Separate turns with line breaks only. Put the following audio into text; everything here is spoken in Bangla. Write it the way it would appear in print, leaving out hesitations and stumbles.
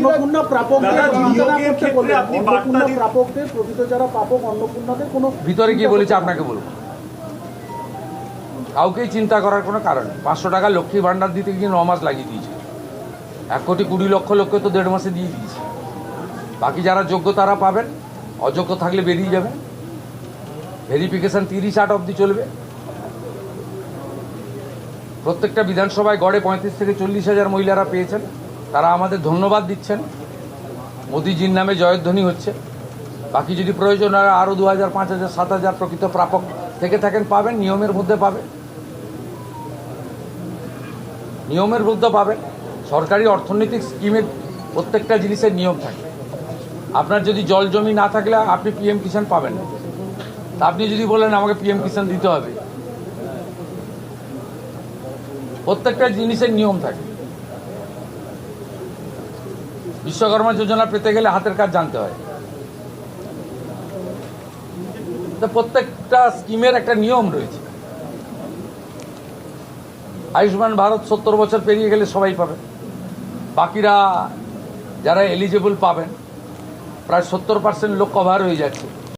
অন্নপূর্ণা প্রাপকদের অন্নপূর্ণা প্রাপকদের প্রকৃত যারা প্রাপক অন্নপূর্ণাদের কোনো
ভিতরে কি বলেছে আপনাকে বলবো, কাউকেই চিন্তা করার কোনো কারণ নেই। 500 টাকা লক্ষ্মী ভাণ্ডার দিতে গিয়ে 9 মাস লাগিয়ে দিয়েছে, 1,20,00,000 লোককে তো 1.5 মাসে দিয়ে দিয়েছে। বাকি যারা যোগ্য তারা পাবেন, অযোগ্য থাকলে বেরিয়ে যাবে। ভেরিফিকেশন 30-8 অবধি চলবে। প্রত্যেকটা বিধানসভায় গড়ে 35 থেকে 40 হাজার মহিলারা পেয়েছেন, তারা আমাদের ধন্যবাদ দিচ্ছেন। মোদিজির নামে জয়ধ্বনি হচ্ছে। বাকি যদি প্রয়োজন হয় আরও 2,000, 5,000, 7,000 প্রকৃত প্রাপক থেকে থাকেন পাবেন, নিয়মের মধ্যে পাবেন, নিয়মের মধ্যে পাবেন। সরকারি অর্থনৈতিক স্কিমের প্রত্যেকটা জিনিসের নিয়ম থাকে। আপনার যদি জল জমি না থাকলে আপনি পিএম কিষাণ পাবেন না। তা আপনি যদি বলেন আমাকে পিএম কিষাণ দিতে হবে, প্রত্যেকটা জিনিসের নিয়ম থাকে। বিশ্বকর্মা যোজনা পেতে গেলে হাতের কাজ জানতে হয়। তো প্রত্যেকটা স্কিমের একটা নিয়ম রয়েছে। আয়ুষ্মান ভারত 70 বছর পেরিয়ে গেলে সবাই পাবে। বাকিরা যারা এলিজিবল পাবেন, প্রায় 70% লোক কভার হয়ে যাচ্ছে।